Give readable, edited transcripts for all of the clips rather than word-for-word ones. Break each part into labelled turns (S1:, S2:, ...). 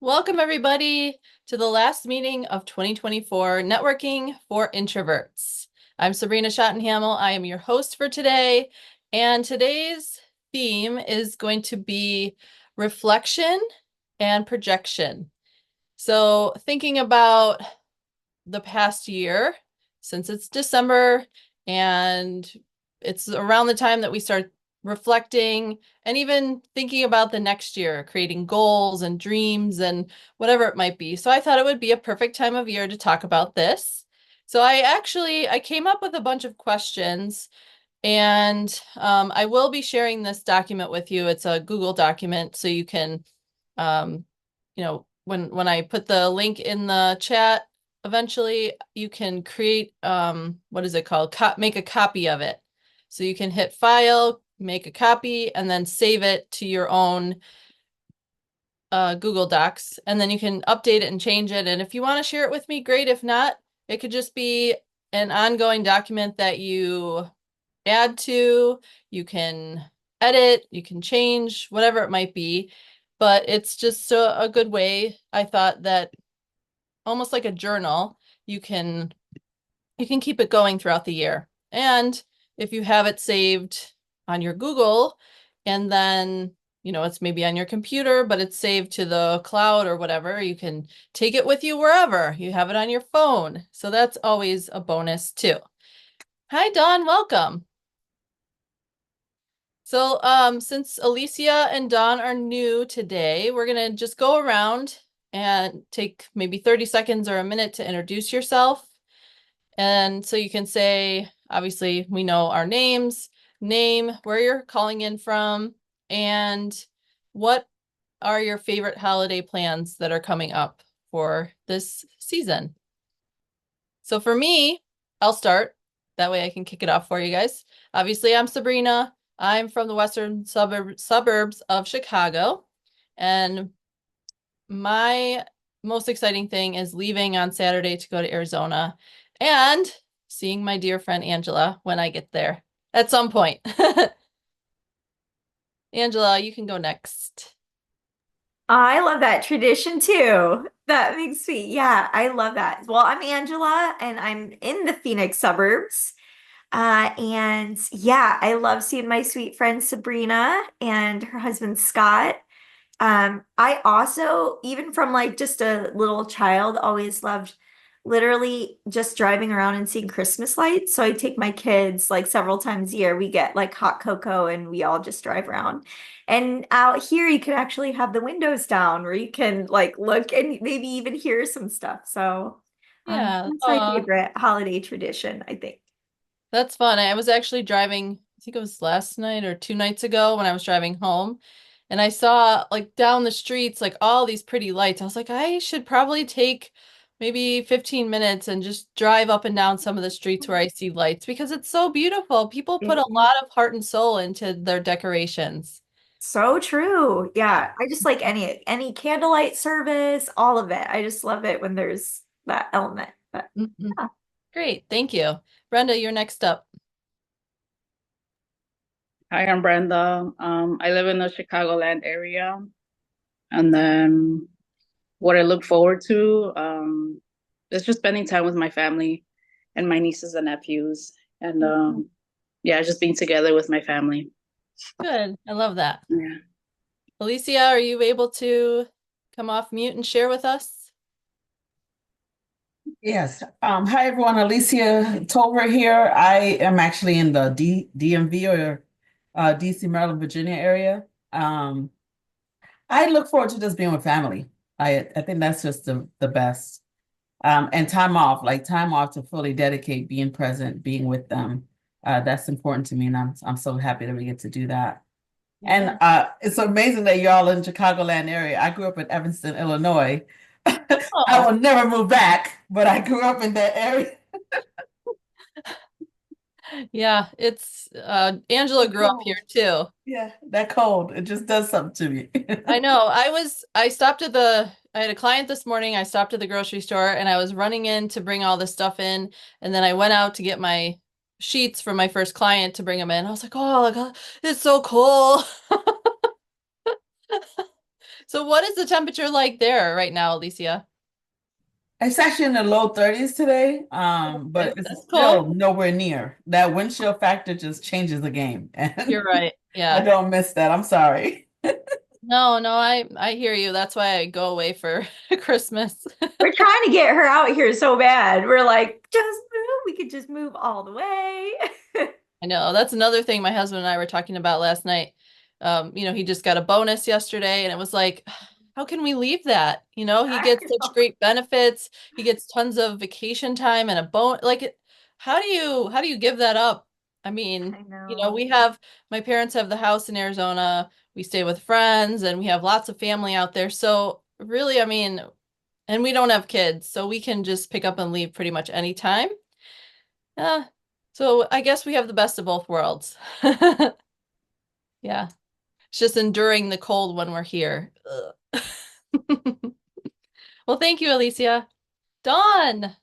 S1: Welcome, everybody, to the last meeting of 2024 Networking for Introverts. I'm Sabrina Schottenhamel. I am your host for today, and today's theme is going to be reflection and projection. So, thinking about the past year, since it's December and it's around the time that we start reflecting and even thinking about the next year, creating goals and dreams and whatever it might be. So I thought it would be a perfect time of year to talk about this. So I came up with a bunch of questions, and I will be sharing this document with you. It's a Google document, so you can, um, when I put the link in the chat, eventually you can create, what is it called? Make a copy of it. So you can hit file, make a copy, and then save it to your own Google Docs. And then you can update it and change it. And if you want to share it with me, great. If not, it could just be an ongoing document that you add to, you can edit, you can change, whatever it might be. But it's just a good way, I thought, that almost like a journal, you can keep it going throughout the year. And if you have it saved on your Google, and then it's maybe on your computer, but it's saved to the cloud or whatever, you can take it with you wherever. You have it on your phone. So that's always a bonus too. Hi, Dawn, welcome. So since Alicia and Dawn are new today, we're gonna just go around and take maybe 30 seconds or a minute to introduce yourself. And so you can say, obviously, we know our names, name, where you're calling in from, and what are your favorite holiday plans that are coming up for this season. So for me, I'll start. That way I can kick it off for you guys. Obviously, I'm Sabrina. I'm from the western suburbs of Chicago. And my most exciting thing is leaving on Saturday to go to Arizona and seeing my dear friend Angela when I get there at some point. Angela, you can go next.
S2: I love that tradition too. That makes me, yeah, I love that. Well, I'm Angela and I'm in the Phoenix suburbs. And yeah, I love seeing my sweet friend Sabrina and her husband Scott. I also, even from like just a little child, always loved literally just driving around and seeing Christmas lights. So I take my kids like several times a year. We get like hot cocoa and we all just drive around. And out here, you can actually have the windows down where you can like look and maybe even hear some stuff. So
S1: Yeah.
S2: that's my favorite holiday tradition, I think.
S1: That's fun. I was actually driving, I think it was last night or 2 nights ago when I was driving home, and I saw like down the streets, like all these pretty lights. I was like, I should probably take maybe 15 minutes and just drive up and down some of the streets where I see lights because it's so beautiful. People put a
S2: It
S1: lot of heart and soul into their decorations.
S2: So true. Yeah. I just like any candlelight service, all of it. I just love it when there's that element. But
S1: Mhm.
S2: yeah.
S1: Great. Thank you. Brenda, you're next up.
S3: Hi, I'm Brenda. I live in the Chicagoland area, and then what I look forward to is just spending time with my family and my nieces and nephews, and yeah, just being together with my family.
S1: Good. I love that.
S3: Yeah.
S1: Alicia, are you able to come off mute and share with us?
S4: Yes. Hi, everyone. Alicia Tolver here. I am actually in the DMV or DC, Maryland, Virginia area. I look forward to just being with family. I think that's just the best. And time off to fully dedicate, being present, being with them. That's important to me, and I'm so happy that we get to do that.
S1: Yeah.
S4: And it's amazing that y'all in Chicagoland area. I grew up in Evanston, Illinois. I
S1: Oh,
S4: will never move back, but I grew up in that area.
S1: yeah, it's Angela
S4: The
S1: grew up here
S4: cold.
S1: too.
S4: Yeah, that cold. It just does something to me.
S1: I know. I stopped at I had a client this morning. I stopped at the grocery store and I was running in to bring all this stuff in. And then I went out to get my sheets for my first client to bring them in. I was like, oh, it's so cold. So what is the temperature like there right now, Alicia?
S4: It's actually in the low 30s today, but
S1: Okay,
S4: it's
S1: that's
S4: still
S1: cool.
S4: nowhere near. That wind chill factor just changes the game,
S1: You're
S4: and
S1: right.
S4: I
S1: Yeah.
S4: don't miss that. I'm sorry.
S1: No, no, I hear you. That's why I go away for Christmas.
S2: We're trying to get her out here so bad. We're like, just move. We could just move all the way.
S1: I know that's another thing my husband and I were talking about last night. He just got a bonus yesterday, and it was like, how can we leave that? He
S2: I
S1: gets such
S2: know.
S1: great benefits. He gets tons of vacation time and a how do you give that up? I mean,
S2: I know.
S1: my parents have the house in Arizona. We stay with friends, and we have lots of family out there. So really, I mean, and we don't have kids, so we can just pick up and leave pretty much anytime. Yeah. So I guess we have the best of both worlds. Yeah. It's just enduring the cold when we're here. Ugh. Well, thank you, Alicia. Dawn,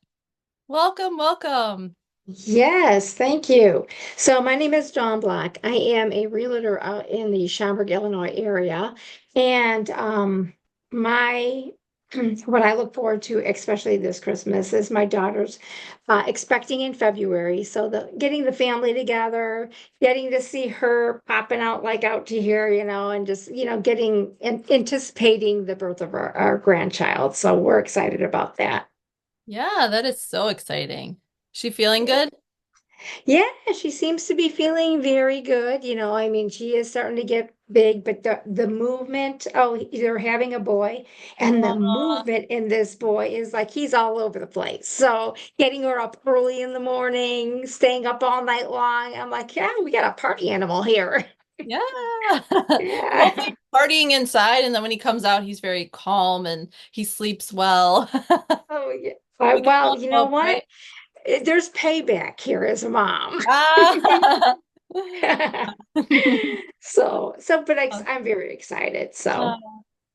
S1: welcome, welcome.
S5: Yes, thank you. So my name is Dawn Black. I am a realtor out in the Schaumburg, Illinois area. And my what I look forward to, especially this Christmas, is my daughter's expecting in February. So getting the family together, getting to see her popping out like out to here, and just, getting and anticipating the birth of our grandchild. So we're excited about that.
S1: Yeah, that is so exciting. She feeling good?
S5: Yeah, she seems to be feeling very good. I mean, she is starting to get big, but the movement, oh, they're having a boy, and the
S1: Aw,
S5: movement in this boy is like he's all over the place. So getting her up early in the morning, staying up all night long, I'm like, yeah, we got a party animal here.
S1: yeah.
S5: Yeah.
S1: Hopefully partying inside, and then when he comes out, he's very calm and he sleeps well.
S5: Oh, yeah.
S1: We can
S5: Well,
S1: all
S5: you know
S1: hope,
S5: what?
S1: right?
S5: There's payback here as a mom.
S1: Ah.
S5: I'm very excited.
S1: Oh,
S5: So.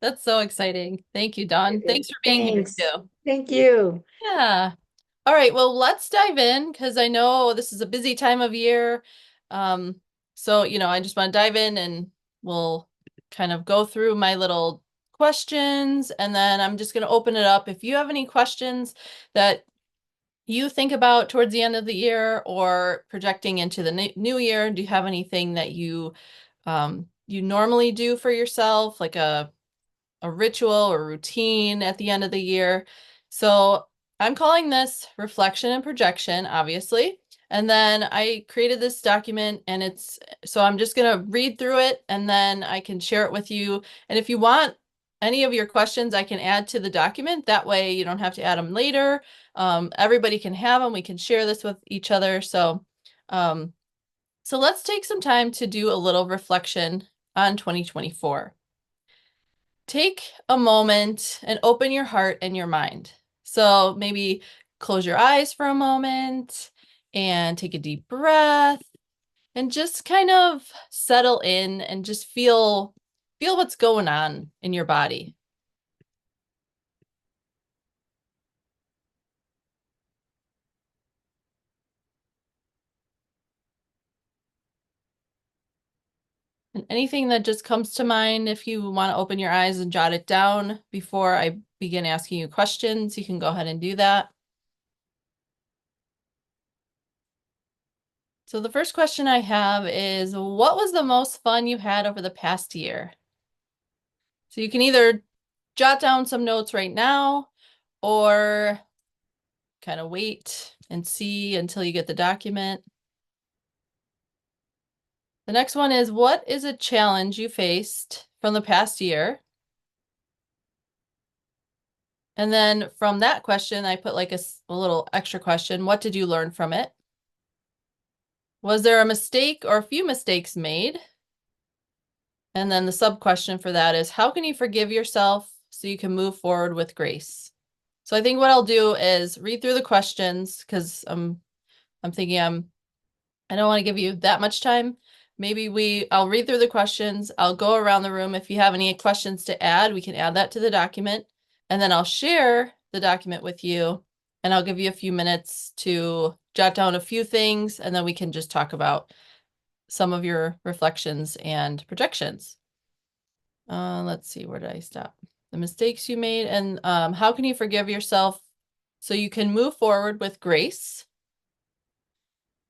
S1: that's so exciting. Thank you, Dawn. Thanks for being here
S5: Thanks.
S1: too.
S5: Thank you.
S1: Yeah. All right, well, let's dive in because I know this is a busy time of year. Um, so, I just want to dive in and we'll kind of go through my little questions and then I'm just going to open it up. If you have any questions that you think about towards the end of the year or projecting into the new year, do you have anything that you normally do for yourself, like a ritual or routine at the end of the year. So I'm calling this reflection and projection, obviously. And then I created this document so I'm just going to read through it and then I can share it with you. And if you want any of your questions, I can add to the document. That way you don't have to add them later. Everybody can have them. We can share this with each other. Um, so let's take some time to do a little reflection on 2024. Take a moment and open your heart and your mind. So maybe close your eyes for a moment and take a deep breath and just kind of settle in and just feel what's going on in your body. And anything that just comes to mind, if you want to open your eyes and jot it down before I begin asking you questions, you can go ahead and do that. So the first question I have is, what was the most fun you had over the past year? So you can either jot down some notes right now or kind of wait and see until you get the document. The next one is, what is a challenge you faced from the past year? And then from that question, I put like a little extra question. What did you learn from it? Was there a mistake or a few mistakes made? And then the sub question for that is, how can you forgive yourself so you can move forward with grace? So I think what I'll do is read through the questions because I'm thinking I don't want to give you that much time. I'll read through the questions. I'll go around the room. If you have any questions to add, we can add that to the document. And then I'll share the document with you and I'll give you a few minutes to jot down a few things and then we can just talk about some of your reflections and projections. Let's see, where did I stop? The mistakes you made, and how can you forgive yourself so you can move forward with grace?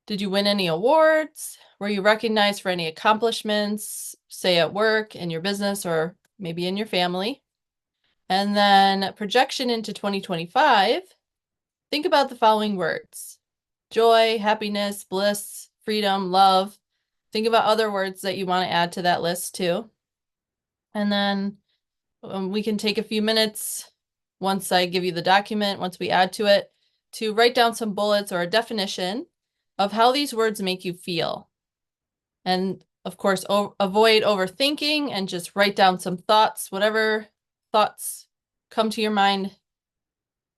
S1: Did you win any awards? Were you recognized for any accomplishments, say at work, in your business, or maybe in your family? And then projection into 2025, think about the following words: joy, happiness, bliss, freedom, love. Think about other words that you want to add to that list too. And then we can take a few minutes once I give you the document, once we add to it, to write down some bullets or a definition of how these words make you feel. And of course, avoid overthinking and just write down some thoughts, whatever thoughts come to your mind.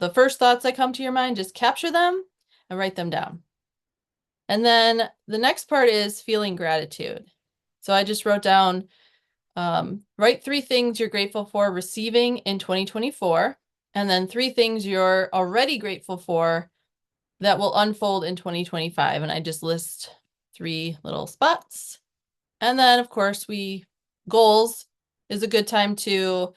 S1: The first thoughts that come to your mind, just capture them and write them down. And then the next part is feeling gratitude. So I just wrote down, write 3 things you're grateful for receiving in 2024, and then 3 things you're already grateful for that will unfold in 2025. And I just list 3 little spots. And then, of course, goals is a good time to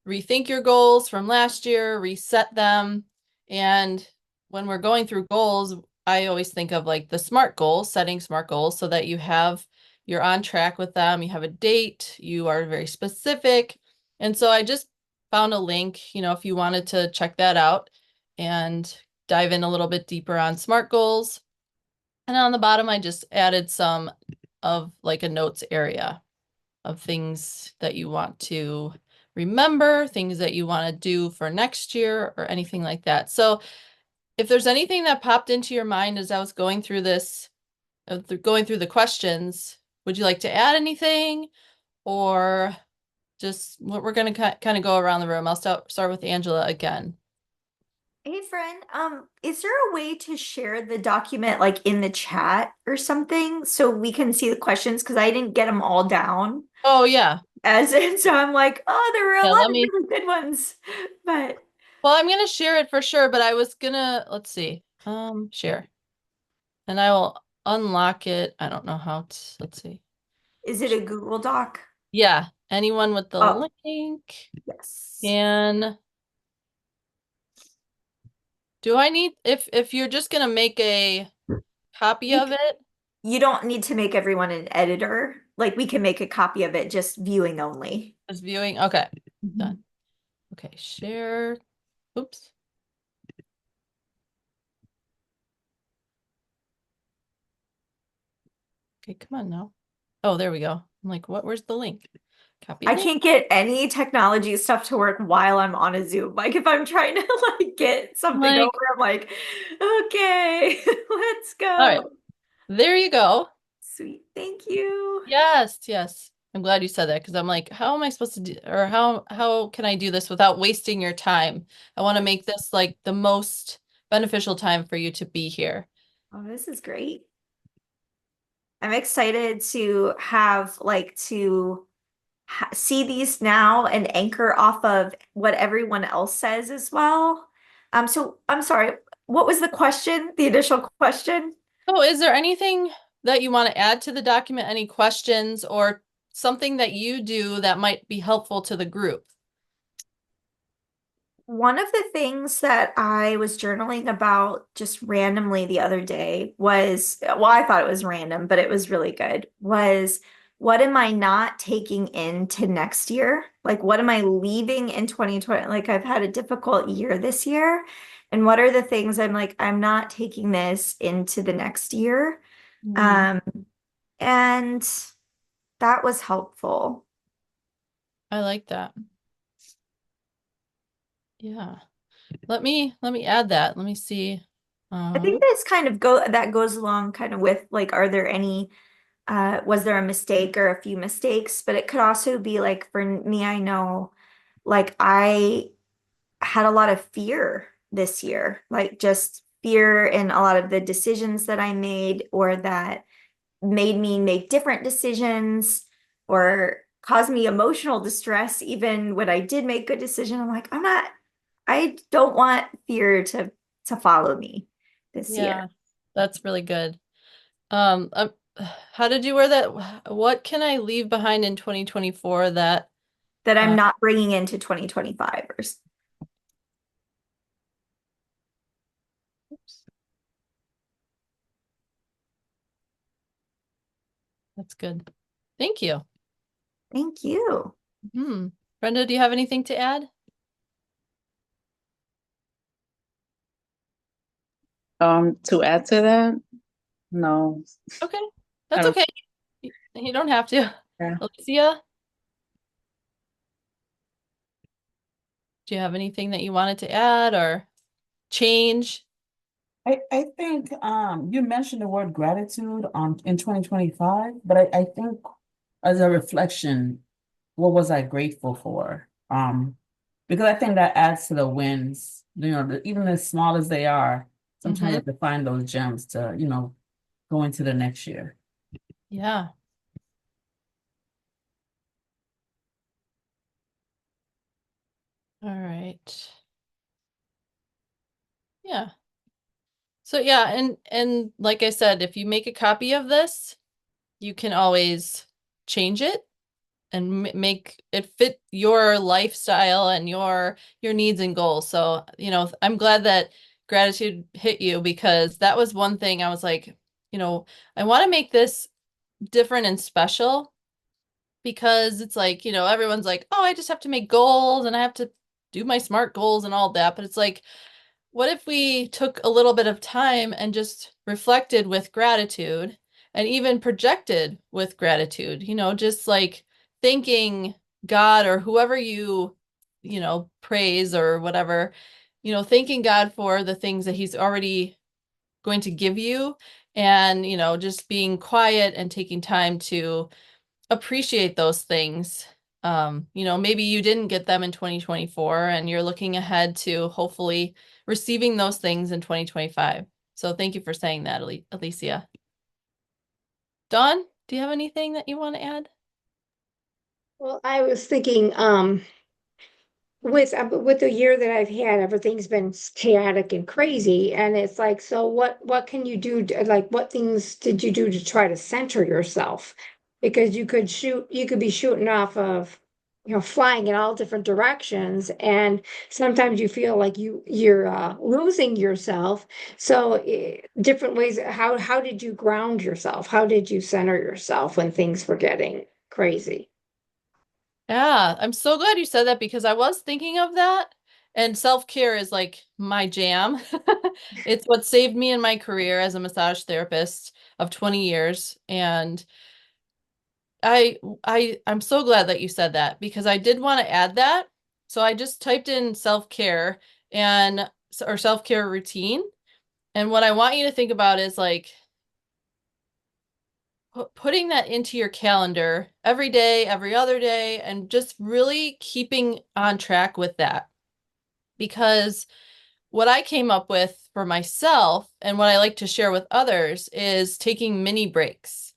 S1: rethink your goals from last year, reset them. And when we're going through goals, I always think of like the SMART goals, setting SMART goals so that you're on track with them. You have a date, you are very specific. And so I just found a link, if you wanted to check that out and dive in a little bit deeper on SMART goals. And on the bottom, I just added some of like a notes area of things that you want to remember, things that you want to do for next year or anything like that. So if there's anything that popped into your mind as I was going through this, going through the questions, would you like to add anything, or just what we're going to kind of go around the room? I'll start with Angela again.
S2: Hey friend, is there a way to share the document like in the chat or something so we can see the questions? Because I didn't get them all down
S1: Oh yeah.
S2: as in, so I'm like, oh, there were a
S1: Yeah,
S2: lot of really good ones. But
S1: well, I'm gonna share it for sure, but I was gonna, let's see, share. And I will unlock it. I don't know how to, let's see.
S2: is it a Google Doc?
S1: Yeah, anyone with the
S2: Oh,
S1: link.
S2: yes.
S1: And do I need, if you're just gonna make a copy of it?
S2: You don't need to make everyone an editor. Like we can make a copy of it just viewing only.
S1: As viewing, okay, done. Okay, share, oops. Okay, come on now. Oh, there we go. I'm like, where's the link? Copy
S2: I
S1: link.
S2: can't get any technology stuff to work while I'm on a Zoom. Like if I'm trying to like get something over, I'm like, okay, let's
S1: All right,
S2: go.
S1: there you go.
S2: Sweet. Thank you.
S1: Yes, yes. I'm glad you said that because I'm like, how am I supposed to do, or how can I do this without wasting your time? I want to make this like the most beneficial time for you to be here.
S2: Oh, this is great. I'm excited to have like to see these now and anchor off of what everyone else says as well. So I'm sorry, what was the question? The initial question?
S1: Oh, is there anything that you want to add to the document? Any questions or something that you do that might be helpful to the group?
S2: One of the things that I was journaling about just randomly the other day was, well, I thought it was random, but it was really good, was what am I not taking into next year? Like, what am I leaving in 2020? Like, I've had a difficult year this year. And what are the things I'm like, I'm not taking this into the next year? Um, and that was helpful.
S1: I like that. Yeah. Let me add that. Let me see.
S2: I think this kind of that goes along kind of with like, are there any was there a mistake or a few mistakes? But it could also be like for me, I know like I had a lot of fear this year, like just fear in a lot of the decisions that I made or that made me make different decisions or caused me emotional distress even when I did make good decision. I'm like, I don't want fear to follow me this year.
S1: Yeah, that's really good. How did you wear that? What can I leave behind in 2024 that
S2: that I'm not bringing into 2025 or
S1: Oops. That's good. Thank you.
S2: Thank you.
S1: Brenda, do you have anything to add?
S3: To add to that, no.
S1: Okay,
S3: I
S1: that's
S3: don't,
S1: okay. You don't have to.
S3: Yeah.
S1: Alicia, do you have anything that you wanted to add or change?
S4: I think you mentioned the word gratitude on in 2025, but I think as a reflection, what was I grateful for? Because I think that adds to the wins, even as small as they are, sometimes you have to find those gems to, go into the next year.
S1: Yeah. All right. Yeah. So yeah, and like I said, if you make a copy of this, you can always change it and make it fit your lifestyle and your needs and goals. So, I'm glad that gratitude hit you, because that was one thing I was like, I want to make this different and special, because it's like, everyone's like, oh, I just have to make goals and I have to do my SMART goals and all that. But it's like, what if we took a little bit of time and just reflected with gratitude and even projected with gratitude, just like thanking God or whoever praise or whatever, thanking God for the things that he's already going to give you, and, just being quiet and taking time to appreciate those things. Maybe you didn't get them in 2024 and you're looking ahead to hopefully receiving those things in 2025. So thank you for saying that, Alicia. Dawn, do you have anything that you want to add?
S5: Well, I was thinking, with the year that I've had, everything's been chaotic and crazy, and it's like, so what can you do like, what things did you do to try to center yourself? Because you could be shooting off of, flying in all different directions, and sometimes you feel like you're losing yourself. So different ways. How did you ground yourself? How did you center yourself when things were getting crazy?
S1: Yeah, I'm so glad you said that, because I was thinking of that. And self-care is like my jam. It's what saved me in my career as a massage therapist of 20 years. And I'm so glad that you said that, because I did want to add that. So I just typed in self-care or self-care routine. And what I want you to think about is like putting that into your calendar every day, every other day, and just really keeping on track with that. Because what I came up with for myself and what I like to share with others is taking mini breaks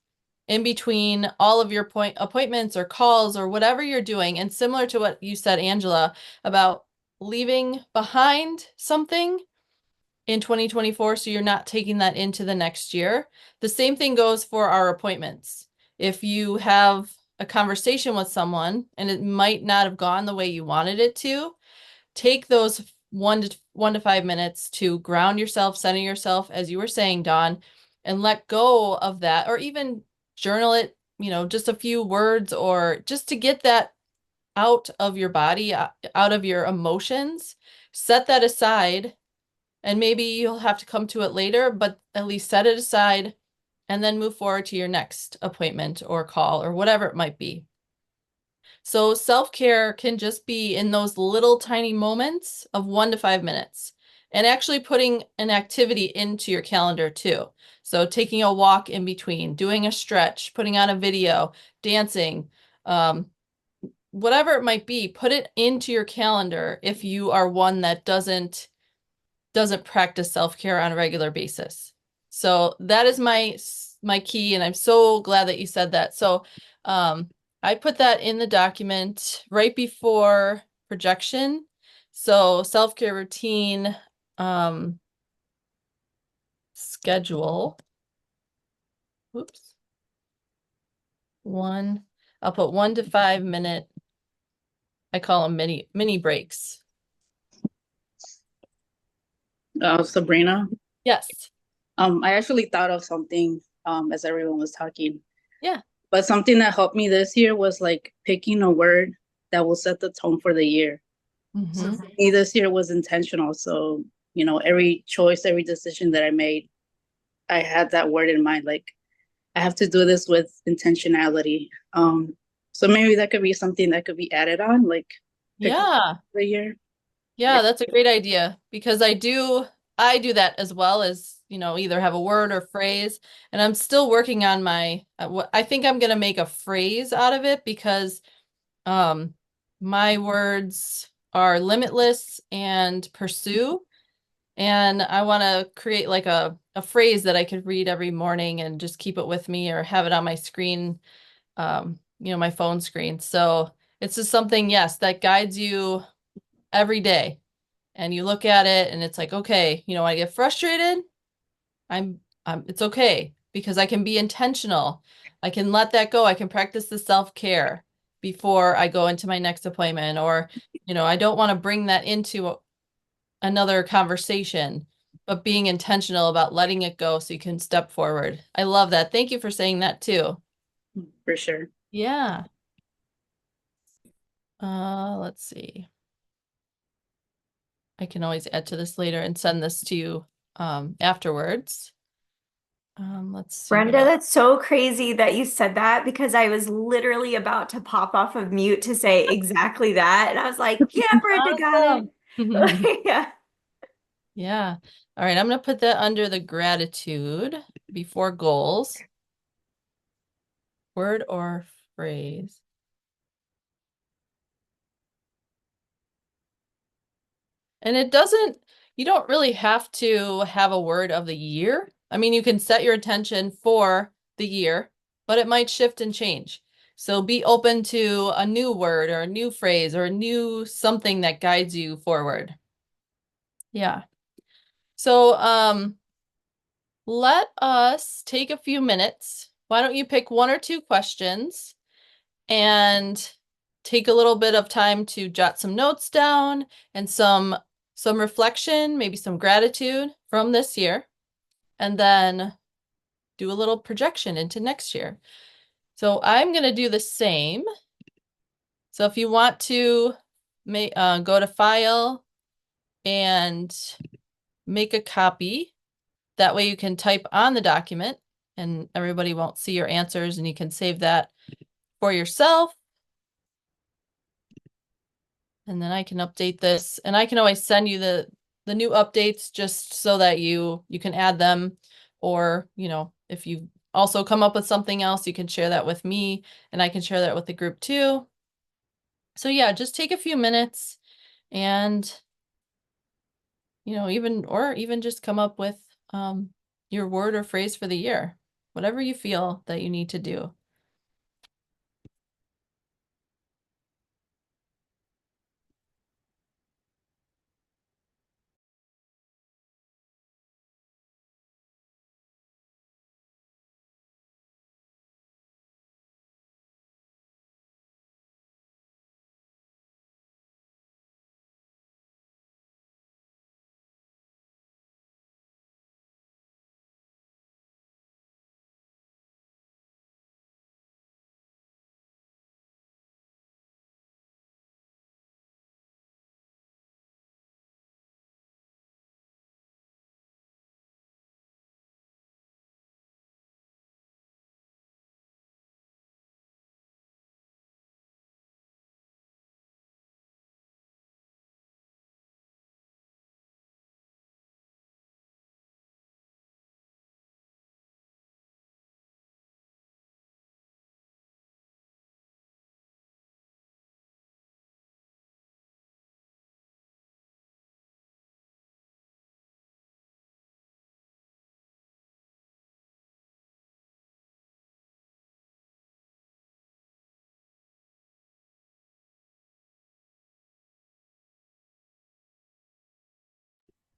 S1: in between all of your appointments or calls or whatever you're doing. And similar to what you said, Angela, about leaving behind something in 2024 so you're not taking that into the next year. The same thing goes for our appointments. If you have a conversation with someone and it might not have gone the way you wanted it to, take those 1 to 5 minutes to ground yourself, center yourself, as you were saying, Dawn, and let go of that, or even journal it, just a few words, or just to get that out of your body, out of your emotions. Set that aside, and maybe you'll have to come to it later, but at least set it aside and then move forward to your next appointment or call or whatever it might be. So self-care can just be in those little tiny moments of 1 to 5 minutes, and actually putting an activity into your calendar too. So taking a walk in between, doing a stretch, putting on a video, dancing, whatever it might be, put it into your calendar if you are one that doesn't practice self-care on a regular basis. So that is my key, and I'm so glad that you said that. So I put that in the document right before projection. So self-care routine schedule. Oops. I'll put 1 to 5 minute I call them mini breaks.
S3: Sabrina,
S1: Yes.
S3: I actually thought of something as everyone was talking.
S1: Yeah.
S3: But something that helped me this year was like picking a word that will set the tone for the year. So
S1: Mm-hmm.
S3: for me, this year was intentional. So, you know, every choice, every decision that I made, I had that word in mind. Like, I have to do this with intentionality. So maybe that could be something that could be added on, like pick
S1: Yeah.
S3: the year.
S1: Yeah, that's a great idea because I do that as well as, you know, either have a word or phrase. And I'm still working on my what I think I'm gonna make a phrase out of it because um my words are limitless and pursue. And I want to create like a phrase that I could read every morning and just keep it with me or have it on my screen, you know, my phone screen. So it's just something, yes, that guides you every day. And you look at it and it's like, okay, you know, when I get frustrated, it's okay because I can be intentional. I can let that go. I can practice the self-care before I go into my next appointment, or, you know, I don't want to bring that into another conversation, but being intentional about letting it go so you can step forward. I love that. Thank you for saying that too.
S3: For sure.
S1: Yeah. Let's see. I can always add to this later and send this to you afterwards. Let's see what
S2: Brenda,
S1: else.
S2: that's so crazy that you said that because I was literally about to pop off of mute to say exactly that. And I was like, yeah, Brenda got
S1: Awesome.
S2: it. Yeah.
S1: Yeah. All right. I'm going to put that under the gratitude before goals. Word or phrase. And you don't really have to have a word of the year. I mean, you can set your intention for the year, but it might shift and change. So be open to a new word or a new phrase or a new something that guides you forward. Yeah. So, let us take a few minutes. Why don't you pick one or two questions and take a little bit of time to jot some notes down and some reflection, maybe some gratitude from this year, and then do a little projection into next year. So I'm going to do the same. So if you want to go to File and make a copy, that way you can type on the document and everybody won't see your answers and you can save that for yourself. And then I can update this and I can always send you the new updates just so that you can add them, or, you know, if you also come up with something else, you can share that with me and I can share that with the group too. So yeah, just take a few minutes and, you know, even just come up with your word or phrase for the year, whatever you feel that you need to do.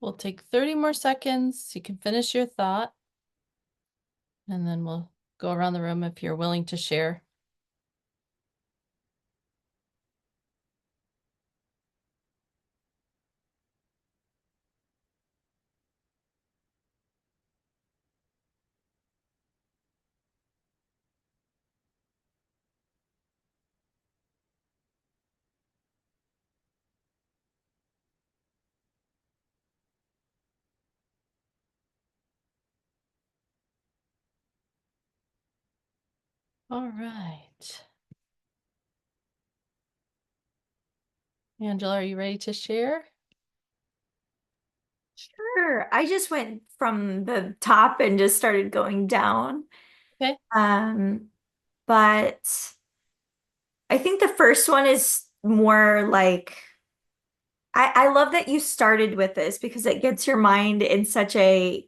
S1: We'll take 30 more seconds. You can finish your thought and then we'll go around the room if you're willing to share. All right. Angela, are you ready to share?
S2: Sure. I just went from the top and just started going down.
S1: Okay.
S2: But I think the first one is more like I love that you started with this because it gets your mind in such a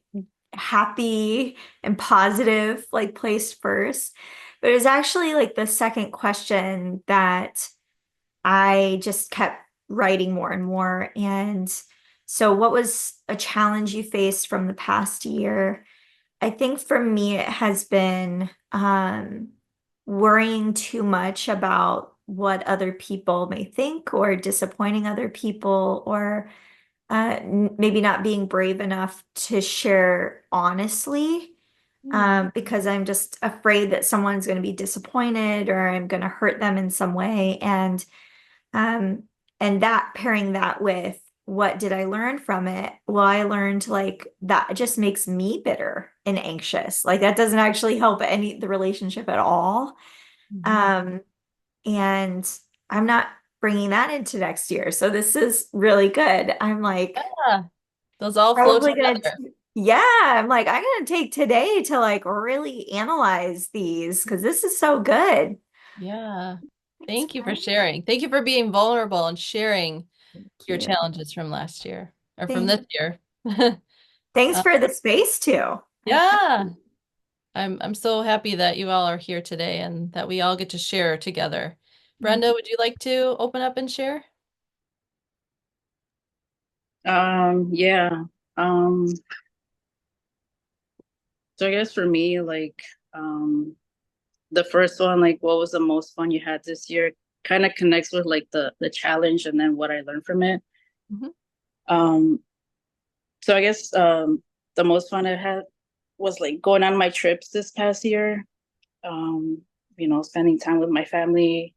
S2: happy and positive like place first. But it was actually like the second question that I just kept writing more and more. And so, what was a challenge you faced from the past year? I think for me, it has been worrying too much about what other people may think or disappointing other people or maybe not being brave enough to share honestly because I'm just afraid that someone's going to be disappointed or I'm going to hurt them in some way. Um, and that pairing that with what did I learn from it? Well, I learned like that just makes me bitter and anxious. Like that doesn't actually help the relationship at all. Um, and I'm not bringing that into next year. So this is really good. I'm like
S1: Yeah, those all flow
S2: probably gonna,
S1: together.
S2: yeah, I'm like I'm gonna take today to like really analyze these because this is so good.
S1: Yeah.
S2: It's
S1: Thank you for
S2: fun.
S1: sharing. Thank you for being vulnerable and sharing
S2: Thank
S1: your
S2: you.
S1: challenges from last year or from
S2: Thank,
S1: this year.
S2: thanks
S1: Uh,
S2: for the space too.
S1: yeah. I'm so happy that you all are here today and that we all get to share together. Brenda, would you like to open up and share?
S3: Yeah. Um, so I guess for me, like, the first one, like, what was the most fun you had this year, kind of connects with like the challenge and then what I learned from it.
S1: Mhm.
S3: Um, so I guess the most fun I had was like going on my trips this past year. Um, spending time with my family,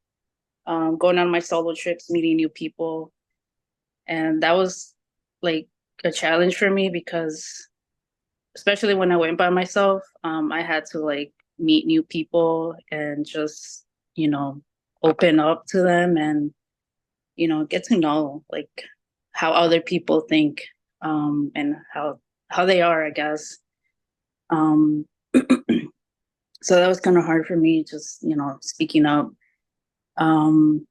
S3: going on my solo trips, meeting new people, and that was like a challenge for me because especially when I went by myself, I had to like meet new people and just, you know, open up to them and, get to know like how other people think, and how they are, I guess. Um, so that was kind of hard for me, just, speaking up. Um,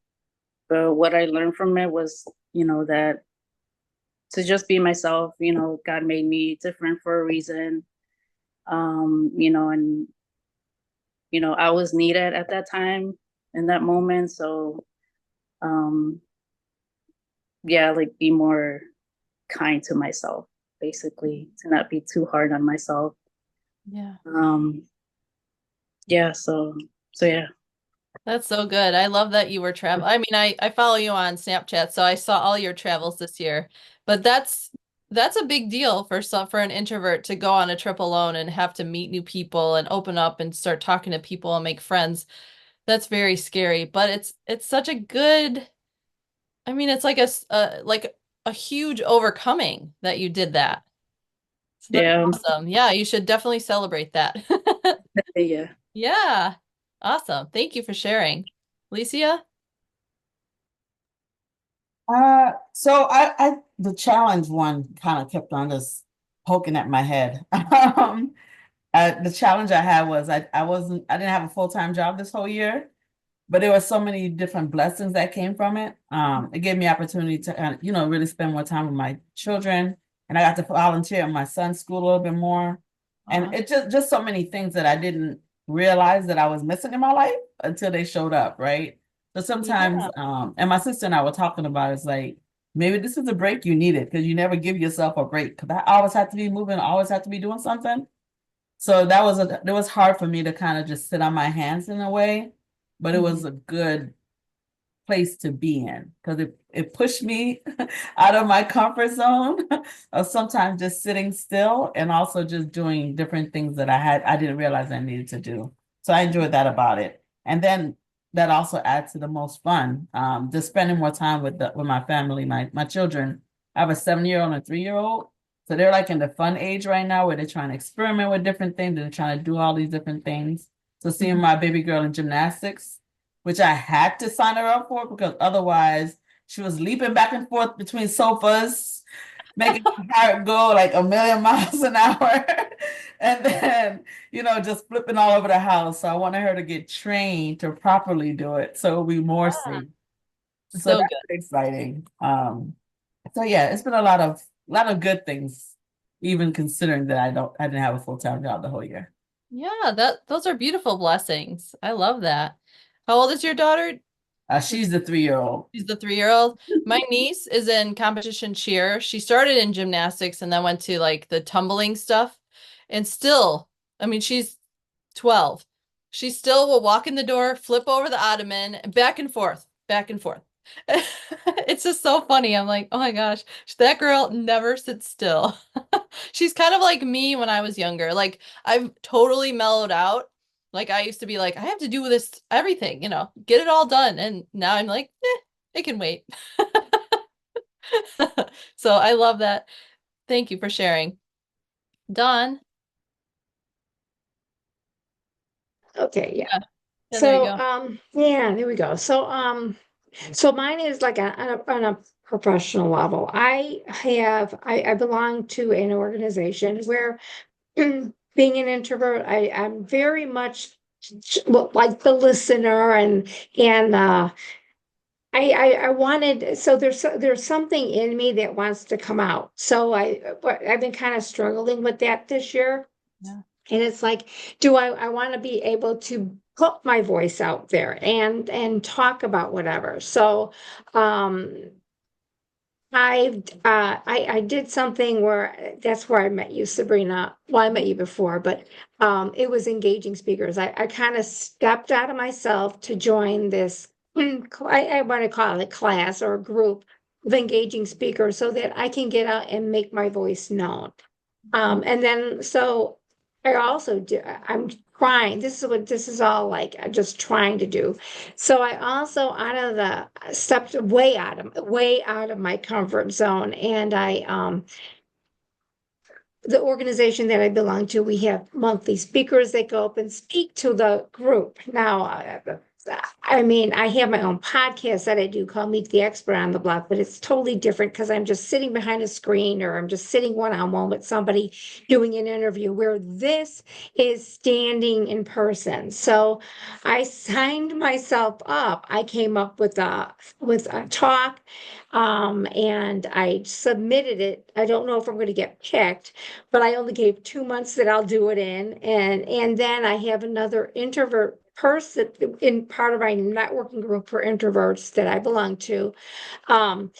S3: but what I learned from it was, that to just be myself, God made me different for a reason. And I was needed at that time in that moment. So, um, yeah, like be more kind to myself, basically, to not be too hard on myself.
S1: Yeah.
S3: Um, yeah, so yeah.
S1: That's so good. I love that you were travel. I mean, I follow you on Snapchat, so I saw all your travels this year. But that's a big deal for an introvert to go on a trip alone and have to meet new people and open up and start talking to people and make friends. That's very scary, but it's such a good, I mean, it's like like a huge overcoming that you did that. So that's
S3: Yeah,
S1: awesome. Yeah, you should definitely celebrate that.
S3: yeah.
S1: Yeah. Awesome. Thank you for sharing. Alicia?
S4: So the challenge one kind of kept on just poking at my head. The challenge I had was I didn't have a full-time job this whole year, but there were so many different blessings that came from it. It gave me opportunity to really spend more time with my children, and I got to volunteer in my son's school a little bit more, and it just so many things that I didn't realize that I was missing in my life until they showed up, right? So sometimes,
S1: Yeah.
S4: and my sister and I were talking about it's like maybe this is a break you needed because you never give yourself a break because I always have to be moving, always have to be doing something. So it was hard for me to kind of just sit on my hands in a way, but it was a good place to be in because it pushed me out of my comfort zone of sometimes just sitting still and also just doing different things that I didn't realize I needed to do. So I enjoyed that about it. And then that also adds to the most fun. Just spending more time with my family, my children. I have a 7-year-old and a 3-year-old. So they're like in the fun age right now where they're trying to experiment with different things and they're trying to do all these different things. So seeing my baby girl in gymnastics, which I had to sign her up for because otherwise she was leaping back and forth between sofas, making my heart go like a million miles an hour. And then, just flipping all over the house. So I wanted her to get trained to properly do it. So it'll be more safe. So
S1: So
S4: that's
S1: good.
S4: exciting. So yeah, it's been a lot of good things, even considering that I didn't have a full-time job the whole year.
S1: Yeah, those are beautiful blessings. I love that. How old is your daughter?
S4: She's the 3-year-old.
S1: She's the 3-year-old. My niece is in competition cheer. She started in gymnastics and then went to like the tumbling stuff. And still, I mean, she's 12. She still will walk in the door, flip over the ottoman, back and forth, back and forth. It's just so funny. I'm like, oh my gosh, that girl never sits still. She's kind of like me when I was younger. Like I've totally mellowed out. Like I used to be like, I have to do this everything, get it all done. And now I'm like, it can wait. So I love that. Thank you for sharing. Dawn.
S5: Okay, yeah.
S1: Yeah, there you
S5: So,
S1: go.
S5: yeah, there we go. So mine is like on a professional level. I belong to an organization where being an introvert, I'm very much well, like the listener and I wanted so there's something in me that wants to come out. So I've been kind of struggling with that this year.
S1: Yeah.
S5: And it's like, I want to be able to put my voice out there and talk about whatever. So um I did something where that's where I met you, Sabrina. Well, I met you before, but it was engaging speakers. I kind of stepped out of myself to join this I want to call it a class or a group of engaging speakers so that I can get out and make my voice known. And then so I also do, I'm trying, this is what this is all like, I'm just trying to do. So I also stepped way out of my comfort zone. And the organization that I belong to, we have monthly speakers that go up and speak to the group. Now, I mean, I have my own podcast that I do called Meet the Expert on the Block, but it's totally different because I'm just sitting behind a screen or I'm just sitting one-on-one with somebody doing an interview where this is standing in person. So I signed myself up. I came up with a talk and I submitted it. I don't know if I'm going to get picked, but I only gave 2 months that I'll do it in. And then I have another introvert person in part of my networking group for introverts that I belong to.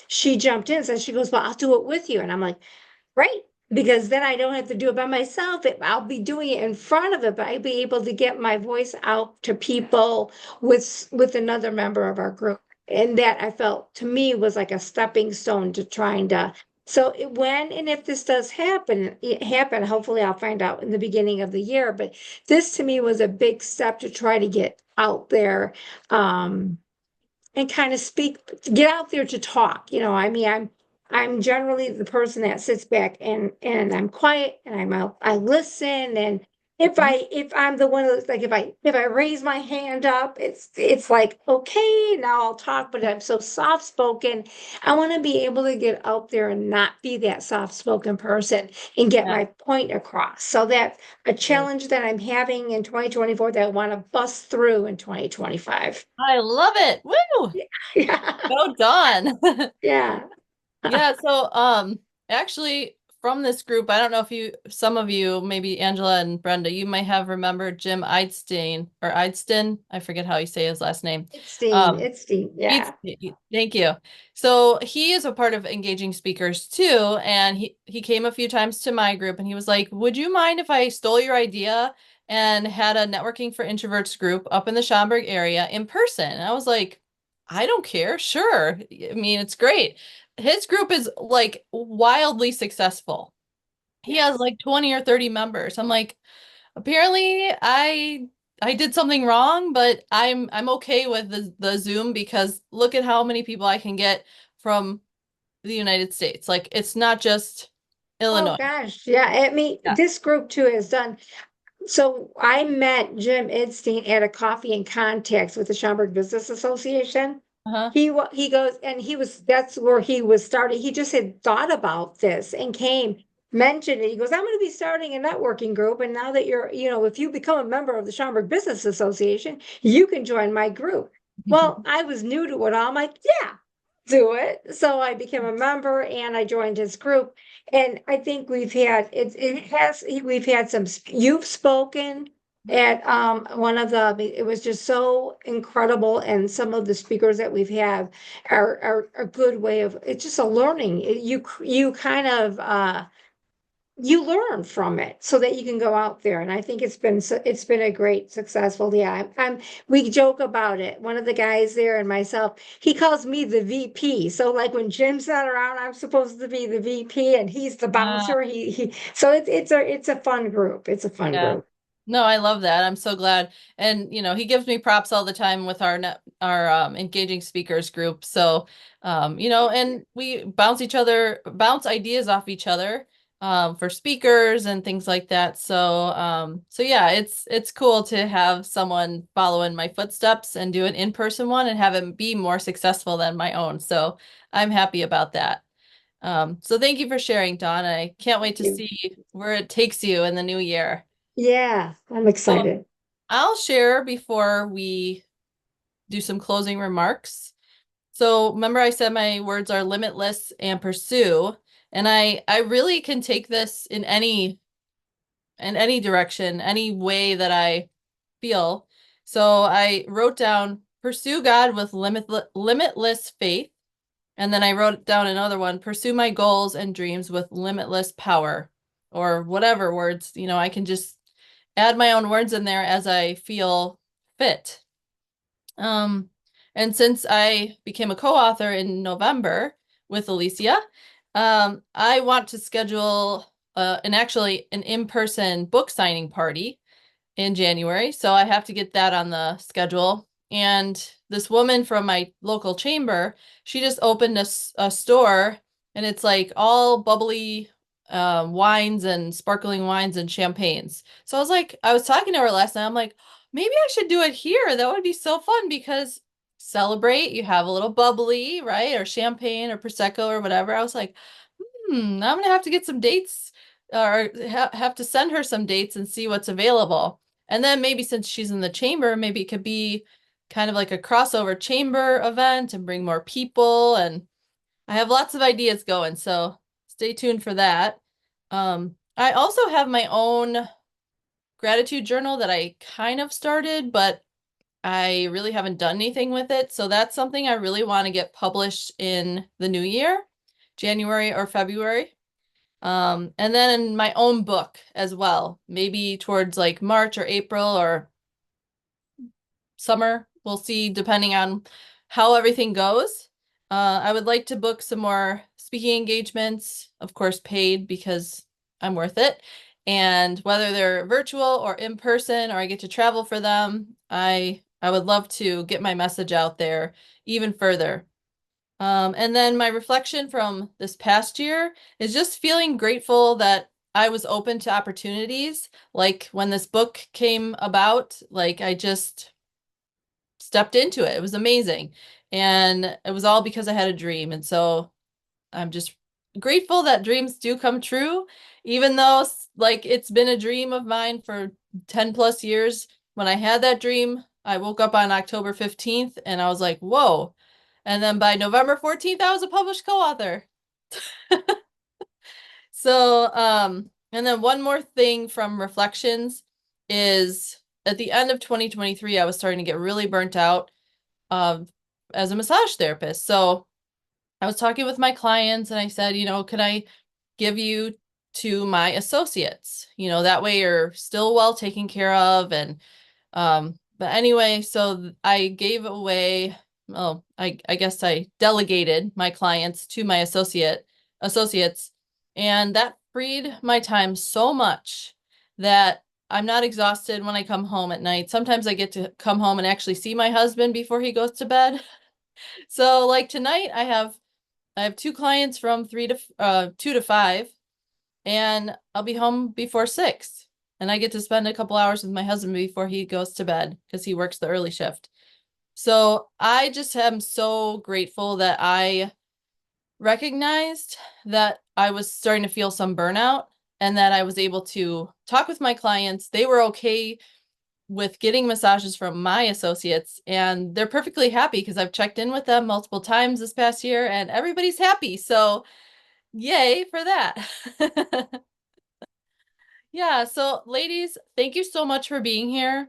S5: She jumped in and said, she goes, well, I'll do it with you. And I'm like, great. Because then I don't have to do it by myself. I'll be doing it in front of it, but I'll be able to get my voice out to people with another member of our group. And that I felt to me was like a stepping stone to trying to. So when and if this does happen, hopefully I'll find out in the beginning of the year. But this to me was a big step to try to get out there. And kind of get out there to talk. I mean, I'm generally the person that sits back and I'm quiet and I listen. And if I'm the one that's like, if I raise my hand up, it's like, okay, now I'll talk, but I'm so soft spoken. I want to be able to get out there and not be that soft spoken person and get
S1: Yeah.
S5: my point across. So that a challenge that I'm having in 2024 that I want to bust through in 2025.
S1: I love it. Woo!
S5: Yeah.
S1: Go Dawn.
S5: Yeah.
S1: Yeah, so actually from this group, I don't know if some of you, maybe Angela and Brenda, you might have remembered Jim Eidstein or Eidstein. I forget how you say his last name. Um
S5: It's Dean. Yeah.
S1: Thank you. So he is a part of Engaging Speakers too, and he came a few times to my group and he was like, "Would you mind if I stole your idea and had a networking for introverts group up in the Schaumburg area in person?" And I was like, "I don't care. Sure. I mean, it's great." His group is like wildly successful. He has like 20 or 30 members. I'm like, apparently I did something wrong, but I'm okay with the Zoom because look at how many people I can get from the United States. Like it's not just
S5: Oh
S1: Illinois.
S5: gosh. Yeah. I mean,
S1: Yeah.
S5: this group too has done So I met Jim Edstein at a coffee and contacts with the Schaumburg Business Association.
S1: Uh-huh.
S5: He goes and that's where he was starting. He just had thought about this and came, mentioned it. He goes, I'm going to be starting a networking group. And now that if you become a member of the Schaumburg Business Association, you can join my group. Well, I was new to it all. I'm like, yeah, do it. So I became a member and I joined his group. And I think we've had you've spoken at it was just so incredible, and some of the speakers that we've had are a good way of, it's just a learning. You kind of you learn from it so that you can go out there. And I think it's been a great successful. Yeah, we joke about it. One of the guys there and myself, he calls me the VP. So like when Jim's not around, I'm supposed to be the VP and he's the bouncer. So it's a fun group. It's a fun
S1: Yeah.
S5: group.
S1: No, I love that. I'm so glad. And he gives me props all the time with our engaging speakers group. So and we bounce ideas off each other for speakers and things like that. So yeah, it's cool to have someone follow in my footsteps and do an in-person one and have it be more successful than my own. So I'm happy about that. So thank you for sharing, Dawn. I can't wait to
S5: Thank you.
S1: see where it takes you in the new year.
S5: Yeah, I'm
S1: So
S5: excited.
S1: I'll share before we do some closing remarks. So remember I said my words are limitless and pursue, and I really can take this in any direction, any way that I feel. So I wrote down pursue God with limitless faith, and then I wrote down another one, pursue my goals and dreams with limitless power, or whatever words, I can just add my own words in there as I feel fit. Um, and since I became a co-author in November with Alicia, I want to schedule an in-person book signing party in January. So I have to get that on the schedule. And this woman from my local chamber, she just opened a store, and it's like all bubbly wines and sparkling wines and champagnes. So I was talking to her last night. I'm like, maybe I should do it here. That would be so fun because celebrate, you have a little bubbly, right? Or champagne or Prosecco or whatever. I was like, I'm gonna have to get some dates or have to send her some dates and see what's available. And then maybe since she's in the chamber, maybe it could be kind of like a crossover chamber event and bring more people. And I have lots of ideas going, so stay tuned for that. I also have my own gratitude journal that I kind of started, but I really haven't done anything with it. So that's something I really want to get published in the new year, January or February. And then my own book as well, maybe towards like March or April or summer. We'll see depending on how everything goes. I would like to book some more speaking engagements, of course, paid because I'm worth it. And whether they're virtual or in person or I get to travel for them, I would love to get my message out there even further. And then my reflection from this past year is just feeling grateful that I was open to opportunities. Like when this book came about, like I just stepped into it. It was amazing. And it was all because I had a dream. And so I'm just grateful that dreams do come true, even though like it's been a dream of mine for 10 plus years. When I had that dream, I woke up on October 15th and I was like, whoa. And then by November 14th, I was a published co-author. So, and then one more thing from reflections is at the end of 2023, I was starting to get really burnt out as a massage therapist. So I was talking with my clients and I said, can I give you to my associates? That way you're still well taken care of. And but anyway, so I gave away, oh, I guess I delegated my clients to my associates, and that freed my time so much that I'm not exhausted when I come home at night. Sometimes I get to come home and actually see my husband before he goes to bed. So like tonight I have two clients from 2 to 5, and I'll be home before 6. and I get to spend a couple hours with my husband before he goes to bed because he works the early shift. So I just am so grateful that I recognized that I was starting to feel some burnout and that I was able to talk with my clients. They were okay with getting massages from my associates, and they're perfectly happy because I've checked in with them multiple times this past year and everybody's happy. So yay for that. Yeah, so ladies, thank you so much for being here,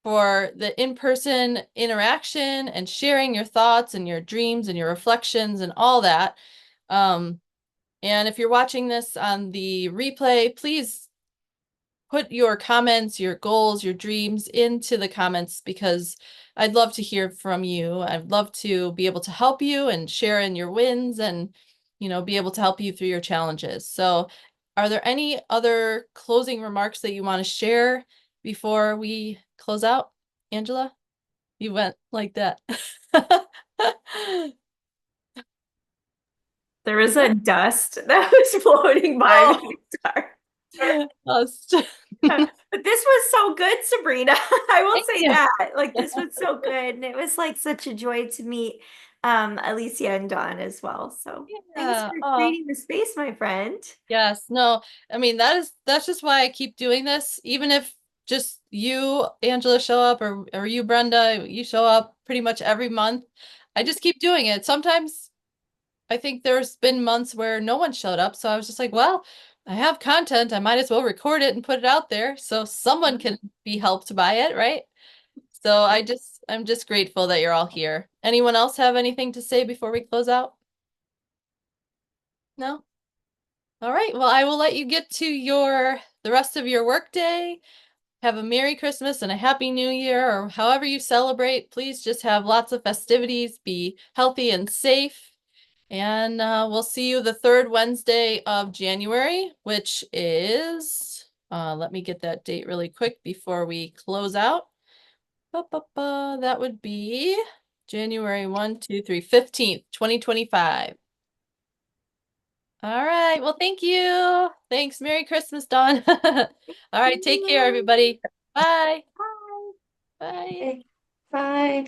S1: for the in-person interaction and sharing your thoughts and your dreams and your reflections and all that. And if you're watching this on the replay, please put your comments, your goals, your dreams into the comments because I'd love to hear from you. I'd love to be able to help you and share in your wins and, be able to help you through your challenges. So are there any other closing remarks that you want to share before we close out? Angela, you went like that.
S2: There was a dust that was floating by me. Sorry.
S1: Lost.
S2: But this was so good, Sabrina. I will
S1: Thank
S2: say
S1: you.
S2: that. Like this was so good. And it was like such a joy to meet Alicia and Dawn as well. So thanks
S1: Yeah.
S2: for
S1: Oh,
S2: creating the space, my friend.
S1: yes. No, I mean that's just why I keep doing this. Even if just you, Angela, show up or you, Brenda, you show up pretty much every month. I just keep doing it. Sometimes I think there's been months where no one showed up, so I was just like, well, I have content. I might as well record it and put it out there so someone can be helped by it, right? So I'm just grateful that you're all here. Anyone else have anything to say before we close out? No? All right. Well, I will let you get to the rest of your workday. Have a Merry Christmas and a Happy New Year, or however you celebrate. Please just have lots of festivities, be healthy and safe. And we'll see you the third Wednesday of January, which is, let me get that date really quick before we close out. That would be January 1, 2, 3, 15th, 2025. All right. Well, thank you. Thanks. Merry Christmas, Dawn. All right. Take care, everybody. Bye.
S2: Bye.
S1: Bye.
S5: Okay. Bye.